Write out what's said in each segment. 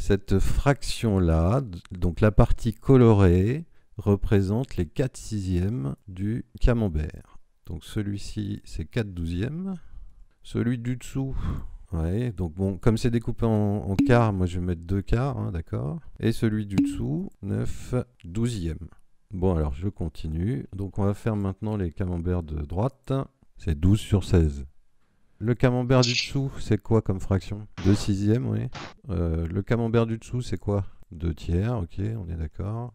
Cette fraction-là, donc la partie colorée, représente les 4 sixièmes du camembert. Donc celui-ci, c'est 4 douzièmes. Celui du dessous, ouais, donc bon, comme c'est découpé en quarts, moi je vais mettre 2 quarts, hein, d'accord. Et celui du dessous, 9 douzièmes. Bon, alors je continue. Donc on va faire maintenant les camemberts de droite. C'est 12 sur 16. Le camembert du dessous, c'est quoi comme fraction? 2 sixièmes, oui. Le camembert du dessous, c'est quoi? 2 tiers, ok, on est d'accord.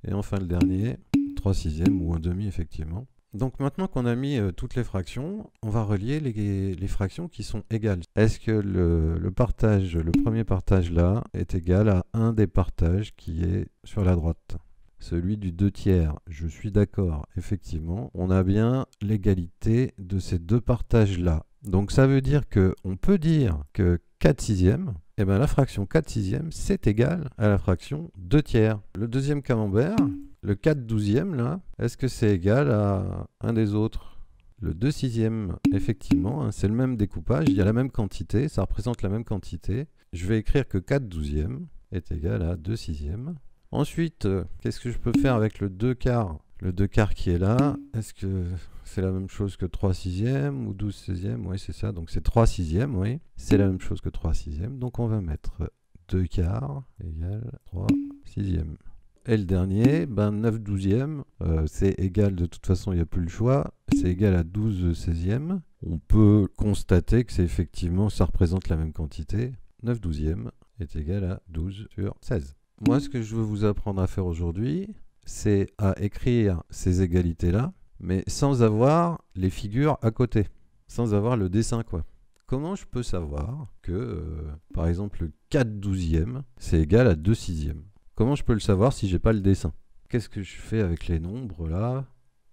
Et enfin le dernier, 3 sixièmes ou un demi, effectivement. Donc maintenant qu'on a mis toutes les fractions, on va relier les fractions qui sont égales. Est-ce que le premier partage là, est égal à un des partages qui est sur la droite? Celui du 2 tiers, je suis d'accord, effectivement, on a bien l'égalité de ces deux partages-là. Donc ça veut dire qu'on peut dire que 4 sixièmes, eh ben la fraction 4 sixièmes, c'est égal à la fraction 2 tiers. Le deuxième camembert, le 4 douzièmes, là, est-ce que c'est égal à un des autres? Le 2 sixièmes, effectivement, hein, c'est le même découpage, il y a la même quantité, ça représente la même quantité. Je vais écrire que 4 douzièmes est égal à 2 sixièmes. Ensuite, qu'est-ce que je peux faire avec le 2 quarts? Le 2 quarts qui est là, est-ce que c'est la même chose que 3 sixièmes ou 12 sixièmes? Oui, c'est ça, donc c'est 3 sixièmes, oui. C'est la même chose que 3 sixièmes, donc on va mettre 2 quarts égale 3 sixièmes. Et le dernier, ben 9 douzièmes, c'est égal, de toute façon il n'y a plus le choix, c'est égal à 12 seizièmes. On peut constater que c'est effectivement, ça représente la même quantité. 9 douzièmes est égal à 12 sur 16. Moi, ce que je veux vous apprendre à faire aujourd'hui, c'est à écrire ces égalités-là, mais sans avoir les figures à côté, sans avoir le dessin, quoi. Comment je peux savoir que, par exemple, le 4 douzièmes, c'est égal à 2 sixièmes? Comment je peux le savoir si j'ai pas le dessin? Qu'est-ce que je fais avec les nombres, là,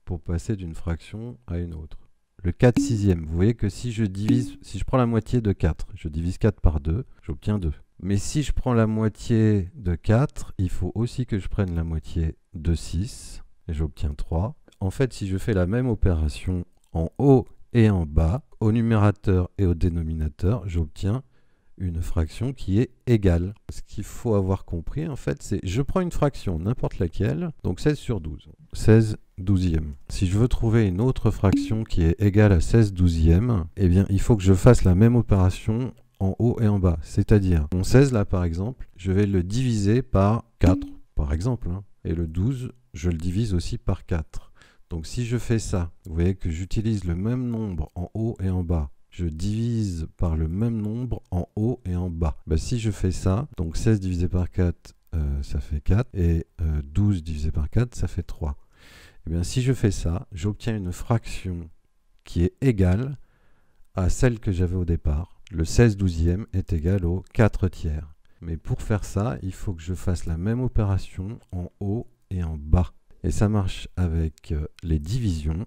pour passer d'une fraction à une autre? Le 4 sixièmes, vous voyez que si je prends la moitié de 4, je divise 4 par 2, j'obtiens 2. Mais si je prends la moitié de 4, il faut aussi que je prenne la moitié de 6, et j'obtiens 3. En fait, si je fais la même opération en haut et en bas, au numérateur et au dénominateur, j'obtiens une fraction qui est égale. Ce qu'il faut avoir compris, en fait, c'est je prends une fraction, n'importe laquelle, donc 16 sur 12, 16 douzièmes. Si je veux trouver une autre fraction qui est égale à 16 douzièmes, eh bien, il faut que je fasse la même opération en haut et en bas. C'est-à-dire, mon 16 là par exemple, je vais le diviser par 4, par exemple, hein, et le 12, je le divise aussi par 4. Donc si je fais ça, vous voyez que j'utilise le même nombre en haut et en bas. Je divise par le même nombre en haut et en bas. Ben, si je fais ça, donc 16 divisé par 4, ça fait 4, et 12 divisé par 4, ça fait 3. Et bien si je fais ça, j'obtiens une fraction qui est égale à celle que j'avais au départ. Le 16 douzième est égal au 4 tiers. Mais pour faire ça, il faut que je fasse la même opération en haut et en bas. Et ça marche avec les divisions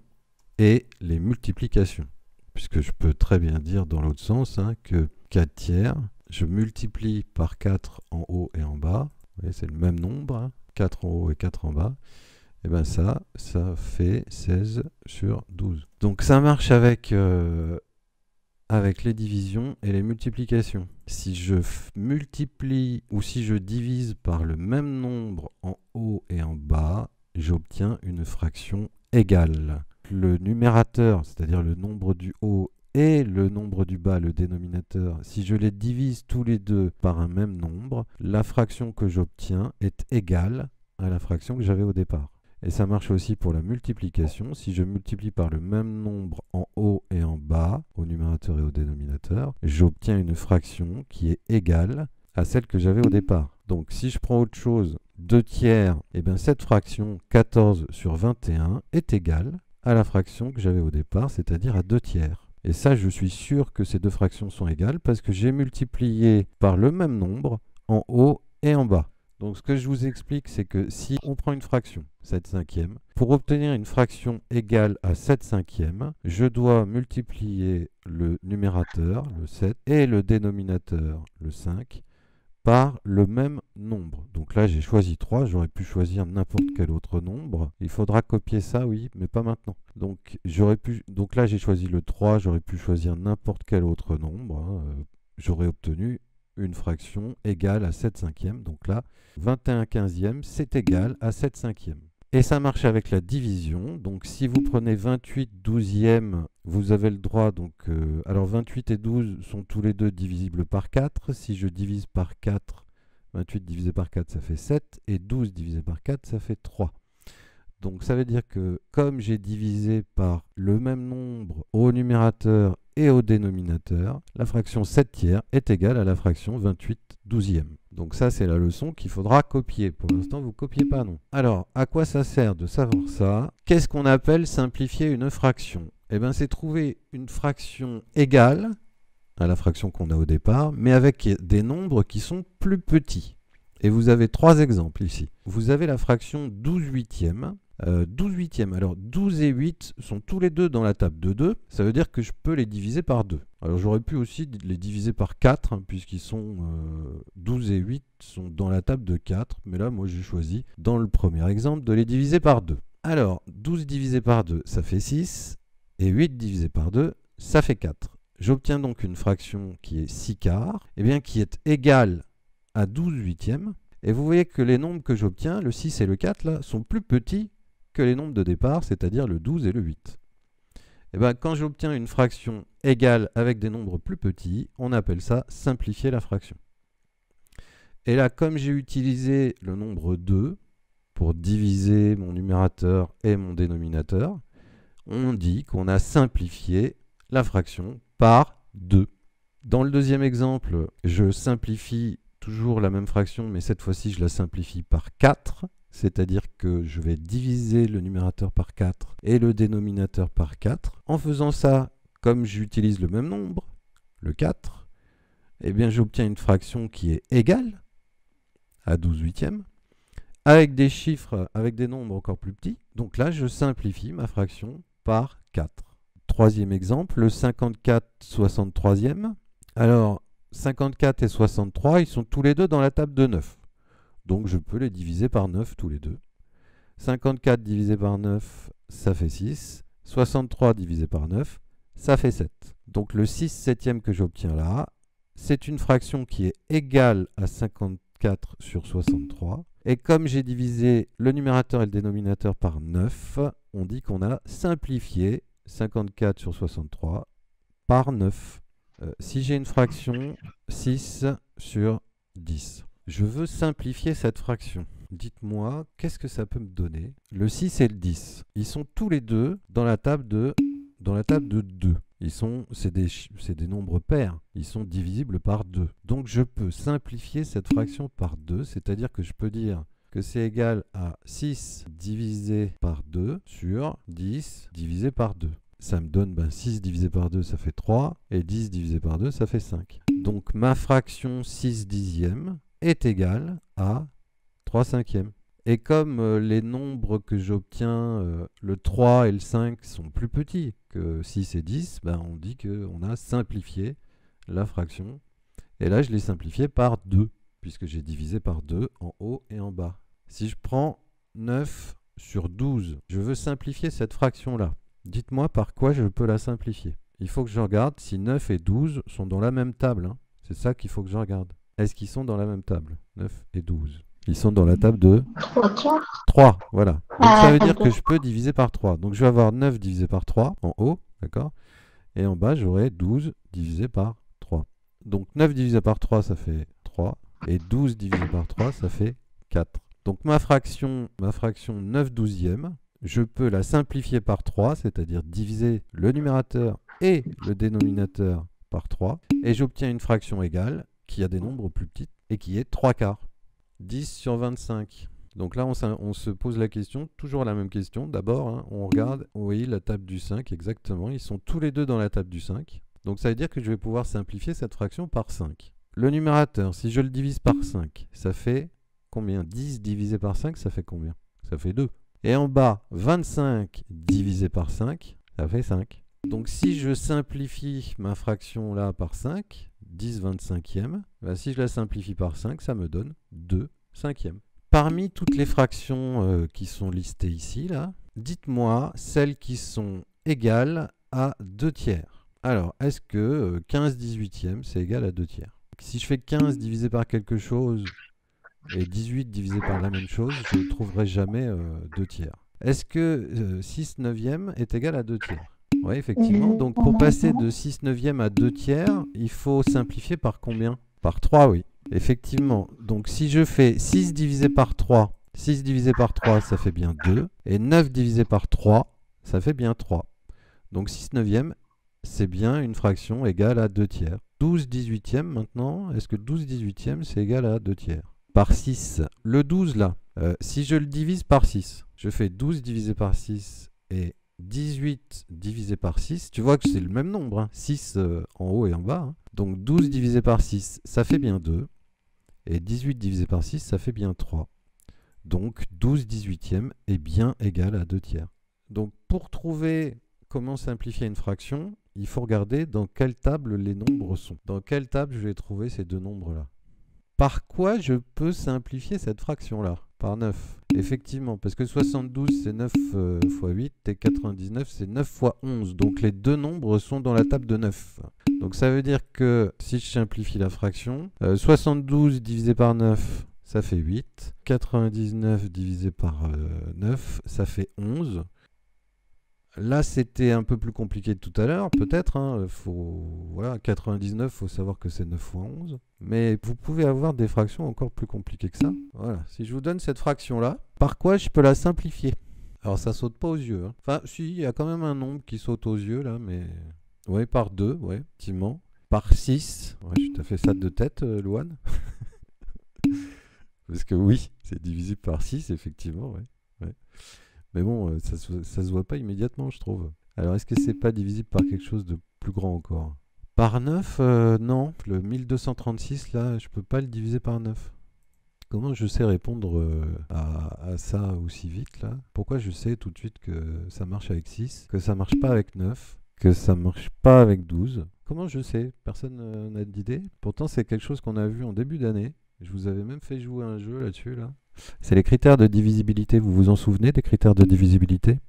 et les multiplications. Puisque je peux très bien dire dans l'autre sens, hein, que 4 tiers, je multiplie par 4 en haut et en bas. Vous voyez, c'est le même nombre, hein, 4 en haut et 4 en bas. Et bien ça fait 16 sur 12. Donc ça marche avec les divisions et les multiplications. Si je multiplie ou si je divise par le même nombre en haut et en bas, j'obtiens une fraction égale. Le numérateur, c'est-à-dire le nombre du haut, et le nombre du bas, le dénominateur, si je les divise tous les deux par un même nombre, la fraction que j'obtiens est égale à la fraction que j'avais au départ. Et ça marche aussi pour la multiplication. Si je multiplie par le même nombre en haut et en bas, au numérateur et au dénominateur, j'obtiens une fraction qui est égale à celle que j'avais au départ. Donc si je prends autre chose, 2 tiers, et bien cette fraction 14 sur 21 est égale à la fraction que j'avais au départ, c'est-à-dire à 2 tiers. Et ça, je suis sûr que ces deux fractions sont égales parce que j'ai multiplié par le même nombre en haut et en bas. Donc ce que je vous explique, c'est que si on prend une fraction, 7 cinquièmes, pour obtenir une fraction égale à 7 cinquièmes, je dois multiplier le numérateur, le 7, et le dénominateur, le 5, par le même nombre. Donc là, j'ai choisi 3, j'aurais pu choisir n'importe quel autre nombre. Il faudra copier ça, oui, mais pas maintenant. Donc là, j'ai choisi le 3, j'aurais pu choisir n'importe quel autre nombre. Hein. J'aurais obtenu une fraction égale à 7 cinquièmes. Donc là, 21 quinzièmes, c'est égal à 7 cinquièmes. Et ça marche avec la division. Donc si vous prenez 28 douzièmes, vous avez le droit, alors 28 et 12 sont tous les deux divisibles par 4. Si je divise par 4, 28 divisé par 4, ça fait 7. Et 12 divisé par 4, ça fait 3. Donc ça veut dire que comme j'ai divisé par le même nombre au numérateur et au dénominateur, la fraction 7 tiers est égale à la fraction 28 douzièmes. Donc ça, c'est la leçon qu'il faudra copier. Pour l'instant, vous ne copiez pas, non. Alors, à quoi ça sert de savoir ça? Qu'est-ce qu'on appelle simplifier une fraction? Eh bien, c'est trouver une fraction égale à la fraction qu'on a au départ, mais avec des nombres qui sont plus petits. Et vous avez 3 exemples ici. Vous avez la fraction 12 huitièmes. 12 huitièmes. Alors 12 et 8 sont tous les deux dans la table de 2. Ça veut dire que je peux les diviser par 2. Alors j'aurais pu aussi les diviser par 4, hein, puisqu'ils sont 12 et 8 sont dans la table de 4. Mais là, moi, j'ai choisi, dans le premier exemple, de les diviser par 2. Alors 12 divisé par 2, ça fait 6. Et 8 divisé par 2, ça fait 4. J'obtiens donc une fraction qui est 6 quarts, et bien qui est égale à 12 huitièmes. Et vous voyez que les nombres que j'obtiens, le 6 et le 4, là, sont plus petits que les nombres de départ, c'est-à-dire le 12 et le 8. Et bien, quand j'obtiens une fraction égale avec des nombres plus petits, on appelle ça simplifier la fraction. Et là, comme j'ai utilisé le nombre 2 pour diviser mon numérateur et mon dénominateur, on dit qu'on a simplifié la fraction par 2. Dans le deuxième exemple, je simplifie toujours la même fraction, mais cette fois-ci, je la simplifie par 4. C'est-à-dire que je vais diviser le numérateur par 4 et le dénominateur par 4. En faisant ça, comme j'utilise le même nombre, le 4, eh bien j'obtiens une fraction qui est égale à 12 huitièmes, avec des chiffres, avec des nombres encore plus petits. Donc là, je simplifie ma fraction par 4. Troisième exemple, le 54 63e. Alors, 54 et 63, ils sont tous les deux dans la table de 9. Donc je peux les diviser par 9 tous les deux. 54 divisé par 9, ça fait 6. 63 divisé par 9, ça fait 7. Donc le 6 septième que j'obtiens là, c'est une fraction qui est égale à 54 sur 63. Et comme j'ai divisé le numérateur et le dénominateur par 9, on dit qu'on a simplifié 54 sur 63 par 9. Si j'ai une fraction 6 sur 10. Je veux simplifier cette fraction. Dites-moi, qu'est-ce que ça peut me donner? Le 6 et le 10, ils sont tous les deux dans la table de 2. C'est des nombres pairs. Ils sont divisibles par 2. Donc je peux simplifier cette fraction par 2, c'est-à-dire que je peux dire que c'est égal à 6 divisé par 2 sur 10 divisé par 2. Ça me donne 6 divisé par 2, ça fait 3, et 10 divisé par 2, ça fait 5. Donc ma fraction 6 dixièmes est égale à 3 cinquièmes. Et comme les nombres que j'obtiens, le 3 et le 5, sont plus petits que 6 et 10, on dit qu'on a simplifié la fraction. Et là, je l'ai simplifié par 2, puisque j'ai divisé par 2 en haut et en bas. Si je prends 9 sur 12, je veux simplifier cette fraction-là. Dites-moi par quoi je peux la simplifier. Il faut que je regarde si 9 et 12 sont dans la même table. Hein. C'est ça qu'il faut que je regarde. Est-ce qu'ils sont dans la même table? 9 et 12. Ils sont dans la table de 3, voilà. Donc ça veut dire que je peux diviser par 3. Donc je vais avoir 9 divisé par 3 en haut, d'accord? Et en bas, j'aurai 12 divisé par 3. Donc 9 divisé par 3, ça fait 3. Et 12 divisé par 3, ça fait 4. Donc ma fraction 9 douzièmes, je peux la simplifier par 3, c'est-à-dire diviser le numérateur et le dénominateur par 3. Et j'obtiens une fraction égale qui a des nombres plus petits et qui est 3 quarts. 10 sur 25. Donc là, on se pose la question, toujours la même question. D'abord, hein, on regarde, vous voyez la table du 5 exactement. Ils sont tous les deux dans la table du 5. Donc ça veut dire que je vais pouvoir simplifier cette fraction par 5. Le numérateur, si je le divise par 5, ça fait combien? 10 divisé par 5, ça fait combien? Ça fait 2. Et en bas, 25 divisé par 5, ça fait 5. Donc si je simplifie ma fraction là par 5, 10 25e, si je la simplifie par 5, ça me donne 2 cinquièmes. Parmi toutes les fractions qui sont listées ici, là, dites-moi celles qui sont égales à 2 tiers. Alors, est-ce que 15 18e, c'est égal à 2 tiers? Si je fais 15 divisé par quelque chose et 18 divisé par la même chose, je ne trouverai jamais 2 tiers. Est-ce que 6 neuvièmes est égal à 2 tiers? Oui, effectivement. Donc pour passer de 6 neuvièmes à 2 tiers, il faut simplifier par combien? Par 3, oui. Effectivement. Donc si je fais 6 divisé par 3, 6 divisé par 3, ça fait bien 2. Et 9 divisé par 3, ça fait bien 3. Donc 6 neuvièmes, c'est bien une fraction égale à 2 tiers. 12 18e maintenant, est-ce que 12 18e c'est égal à 2 tiers? Par 6. Le 12 là, si je le divise par 6, je fais 12 divisé par 6 et 18 divisé par 6. Tu vois que c'est le même nombre, hein, 6 en haut et en bas. Hein. Donc 12 divisé par 6, ça fait bien 2. Et 18 divisé par 6, ça fait bien 3. Donc 12 18e est bien égal à 2 tiers. Donc pour trouver comment simplifier une fraction, il faut regarder dans quelle table les nombres sont. Dans quelle table je vais trouver ces deux nombres-là. Par quoi je peux simplifier cette fraction-là? Par 9. Effectivement, parce que 72 c'est 9 fois 8 et 99 c'est 9 fois 11. Donc les deux nombres sont dans la table de 9. Donc ça veut dire que si je simplifie la fraction, 72 divisé par 9, ça fait 8. 99 divisé par 9, ça fait 11. Là, c'était un peu plus compliqué que tout à l'heure, peut-être. Hein, voilà, 99, il faut savoir que c'est 9 fois 11. Mais vous pouvez avoir des fractions encore plus compliquées que ça. Voilà. Si je vous donne cette fraction-là, par quoi je peux la simplifier? Alors, ça saute pas aux yeux. Hein. Enfin, si, il y a quand même un nombre qui saute aux yeux, là, mais... Oui, par 2, oui, effectivement. Par 6. Ouais, je t'ai fait ça de tête, Louane. Parce que oui, c'est divisible par 6, effectivement, ouais. Ouais. Mais bon, ça se voit pas immédiatement, je trouve. Alors, est-ce que c'est pas divisible par quelque chose de plus grand encore? Par 9, non. Le 1236, là, je peux pas le diviser par 9. Comment je sais répondre à ça aussi vite, là? Pourquoi je sais tout de suite que ça marche avec 6, que ça marche pas avec 9, que ça marche pas avec 12? Comment je sais? Personne n'a d'idée? Pourtant, c'est quelque chose qu'on a vu en début d'année. Je vous avais même fait jouer un jeu là-dessus, là. C'est les critères de divisibilité. Vous vous en souvenez des critères de divisibilité?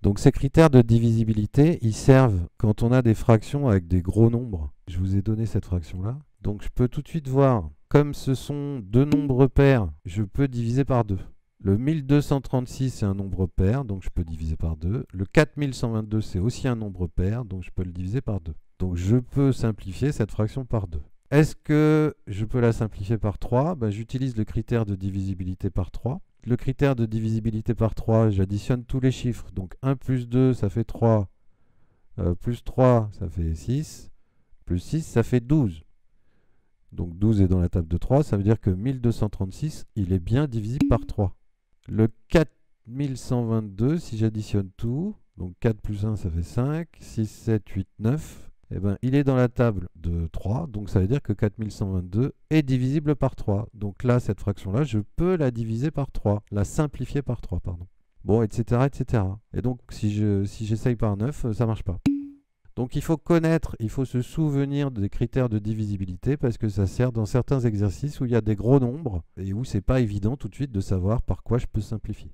Donc ces critères de divisibilité, ils servent quand on a des fractions avec des gros nombres. Je vous ai donné cette fraction-là. Donc je peux tout de suite voir, comme ce sont deux nombres pairs, je peux diviser par 2. Le 1236, c'est un nombre pair, donc je peux diviser par 2. Le 4122, c'est aussi un nombre pair, donc je peux le diviser par 2. Donc je peux simplifier cette fraction par 2. Est-ce que je peux la simplifier par 3? Ben, j'utilise le critère de divisibilité par 3. Le critère de divisibilité par 3, j'additionne tous les chiffres. Donc 1 plus 2, ça fait 3. Plus 3, ça fait 6. Plus 6, ça fait 12. Donc 12 est dans la table de 3. Ça veut dire que 1236, il est bien divisible par 3. Le 4122, si j'additionne tout, donc 4 plus 1, ça fait 5. 6, 7, 8, 9. Eh ben, il est dans la table de 3, donc ça veut dire que 4122 est divisible par 3. Donc là, cette fraction-là, je peux la diviser par 3, la simplifier par 3, pardon. Bon, etc., etc. Et donc, si j'essaye par 9, ça ne marche pas. Donc il faut connaître, il faut se souvenir des critères de divisibilité parce que ça sert dans certains exercices où il y a des gros nombres et où c'est pas évident tout de suite de savoir par quoi je peux simplifier.